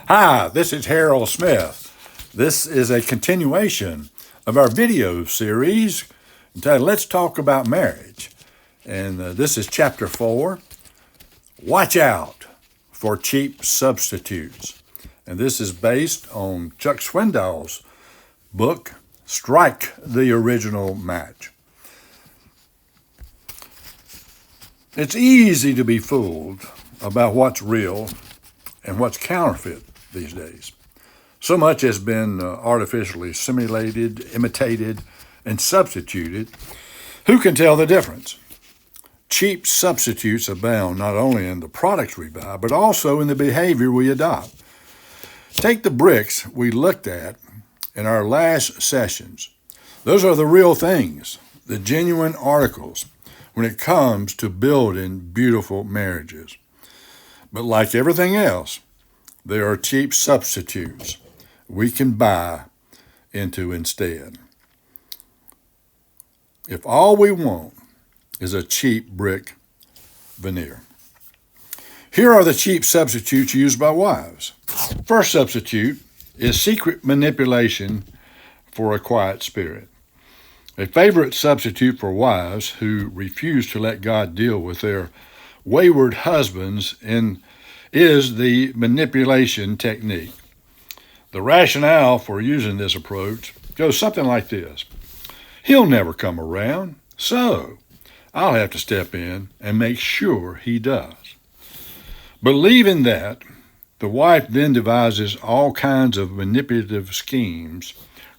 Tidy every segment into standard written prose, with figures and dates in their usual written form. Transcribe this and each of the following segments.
Hi, this is Harold Smith. This is a continuation of our video series entitled Let's Talk About Marriage. And this is chapter 4, Watch Out for Cheap Substitutes. And this is based on Chuck Swindoll's book, Strike the Original Match. It's easy to be fooled about what's real and what's counterfeit these days. So much has been artificially simulated, imitated, and substituted. Who can tell the difference? Cheap substitutes abound not only in the products we buy, but also in the behavior we adopt. Take the bricks we looked at in our last sessions. Those are the real things, the genuine articles when it comes to building beautiful marriages. But like everything else, there are cheap substitutes we can buy into instead. If all we want is a cheap brick veneer. Here are the cheap substitutes used by wives. First substitute is secret manipulation for a quiet spirit. A favorite substitute for wives who refuse to let God deal with their wayward husbands is the manipulation technique. The rationale for using this approach goes something like this. He'll never come around, so I'll have to step in and make sure he does. Believing that, the wife then devises all kinds of manipulative schemes,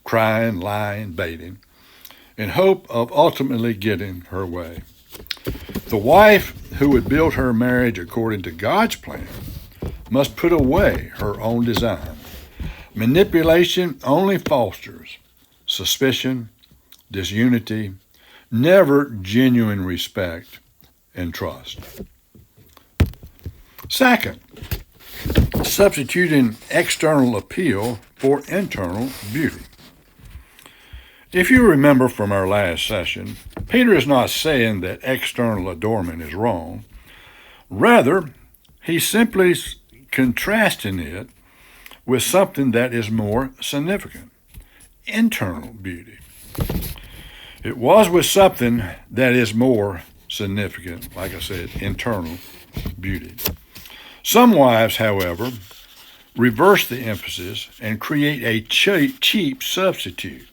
crying, lying, baiting, in hope of ultimately getting her way. The wife who would build her marriage according to God's plan must put away her own design. Manipulation only fosters suspicion, disunity, never genuine respect and trust. Second, substituting external appeal for internal beauty. If you remember from our last session, Peter is not saying that external adornment is wrong. Rather, he's simply contrasting it with something that is more significant, internal beauty. It was with something that is more significant, like I said, internal beauty. Some wives, however, reverse the emphasis and create a cheap substitute.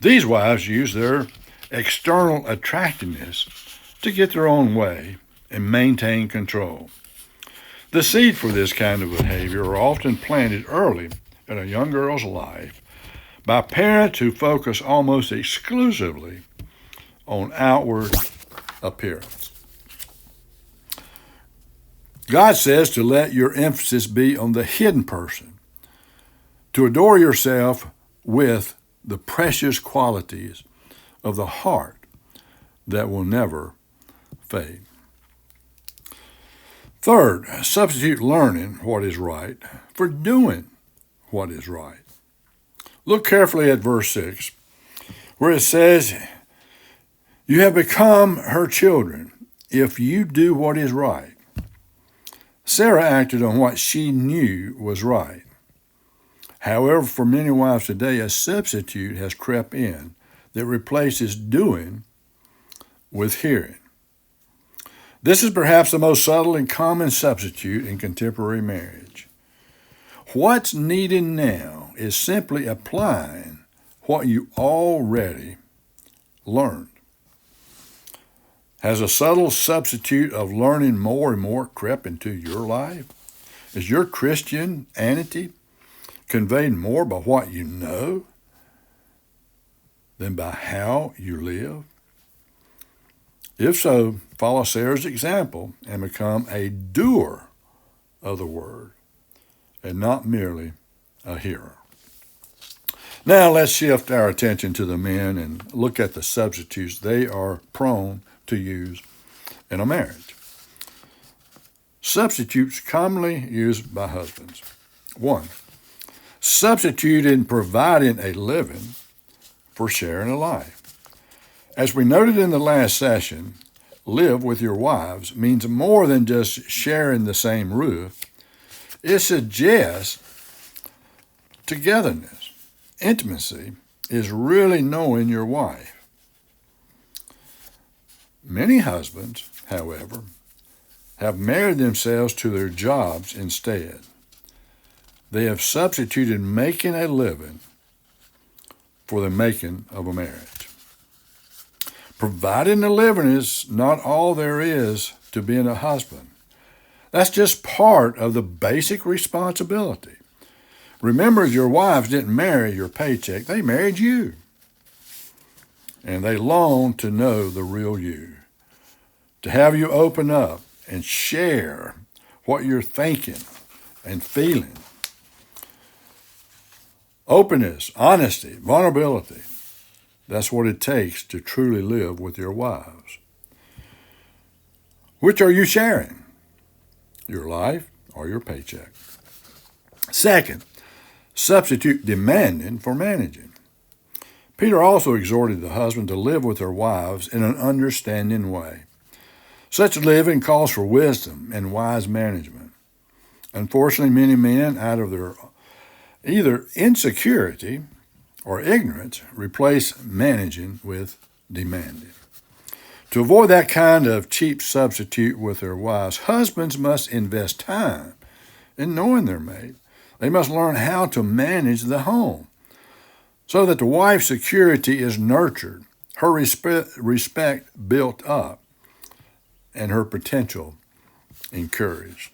These wives use their external attractiveness to get their own way and maintain control. The seed for this kind of behavior are often planted early in a young girl's life by parents who focus almost exclusively on outward appearance. God says to let your emphasis be on the hidden person, to adore yourself with the precious qualities of the heart that will never fade. Third, substitute learning what is right for doing what is right. Look carefully at verse 6, where it says, "You have become her children if you do what is right." Sarah acted on what she knew was right. However, for many wives today, a substitute has crept in that replaces doing with hearing. This is perhaps the most subtle and common substitute in contemporary marriage. What's needed now is simply applying what you already learned. Has a subtle substitute of learning more and more crept into your life? Is your Christianity conveyed more by what you know than by how you live? If so, follow Sarah's example and become a doer of the word and not merely a hearer. Now let's shift our attention to the men and look at the substitutes they are prone to use in a marriage. Substitutes commonly used by husbands. 1. Substitute in providing a living for sharing a life. As we noted in the last session, live with your wives means more than just sharing the same roof. It suggests togetherness. Intimacy is really knowing your wife. Many husbands, however, have married themselves to their jobs instead. They have substituted making a living for the making of a marriage. Providing a living is not all there is to being a husband. That's just part of the basic responsibility. Remember, your wives didn't marry your paycheck, they married you. And they long to know the real you, to have you open up and share what you're thinking and feeling. Openness, honesty, vulnerability. That's what it takes to truly live with your wives. Which are you sharing? Your life or your paycheck? Second, substitute demanding for managing. Peter also exhorted the husband to live with their wives in an understanding way. Such living calls for wisdom and wise management. Unfortunately, many men, out of their either insecurity or ignorance, replace managing with demanding. To avoid that kind of cheap substitute with their wives, husbands must invest time in knowing their mate. They must learn how to manage the home so that the wife's security is nurtured, her respect built up, and her potential encouraged.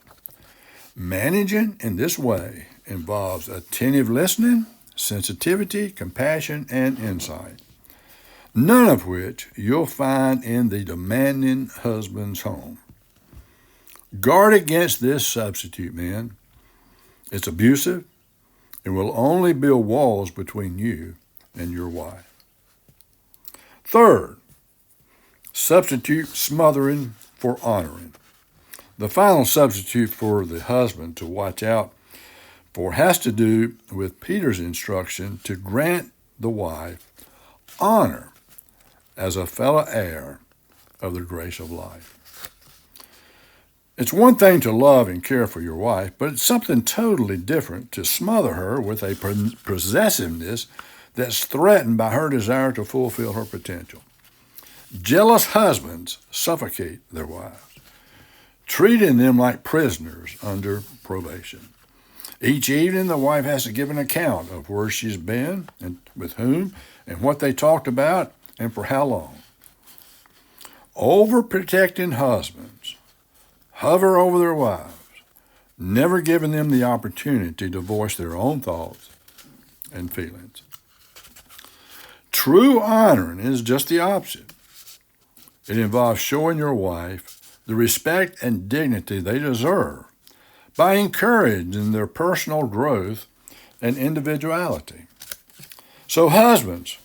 Managing in this way involves attentive listening, sensitivity, compassion, and insight, none of which you'll find in the demanding husband's home. Guard against this substitute, men. It's abusive and will only build walls between you and your wife. Third, substitute smothering for honoring. The final substitute for the husband to watch out for has to do with Peter's instruction to grant the wife honor as a fellow heir of the grace of life. It's one thing to love and care for your wife, but it's something totally different to smother her with a possessiveness that's threatened by her desire to fulfill her potential. Jealous husbands suffocate their wives, treating them like prisoners under probation. Each evening, the wife has to give an account of where she's been and with whom and what they talked about and for how long. Overprotecting husbands hover over their wives, never giving them the opportunity to voice their own thoughts and feelings. True honoring is just the opposite. It involves showing your wife the respect and dignity they deserve by encouraging their personal growth and individuality. So husbands,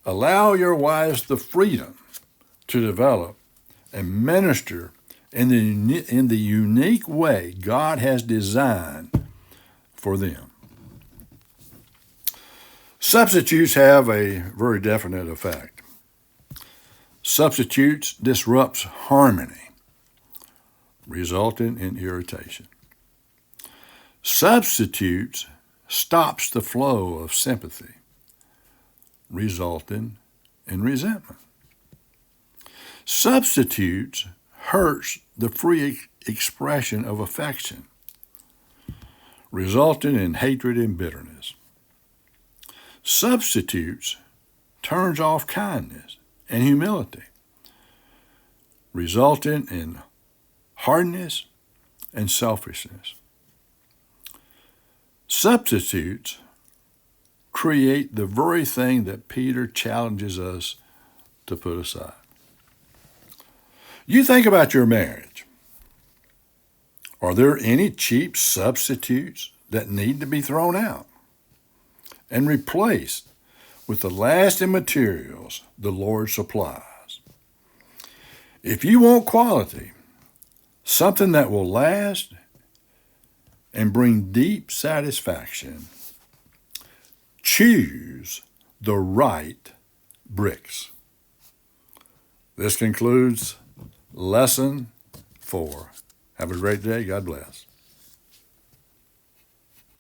allow your wives the freedom to develop and minister in the unique way God has designed for them. Substitutes have a very definite effect. Substitutes disrupts harmony, resulting in irritation. Substitutes stops the flow of sympathy, resulting in resentment. Substitutes hurts the free expression of affection, resulting in hatred and bitterness. Substitutes turns off kindness and humility, resulting in hardness and selfishness. Substitutes create the very thing that Peter challenges us to put aside. You think about your marriage. Are there any cheap substitutes that need to be thrown out and replaced with the lasting materials the Lord supplies? If you want quality, something that will last and bring deep satisfaction, choose the right bricks. This concludes Lesson 4. Have a great day. God bless.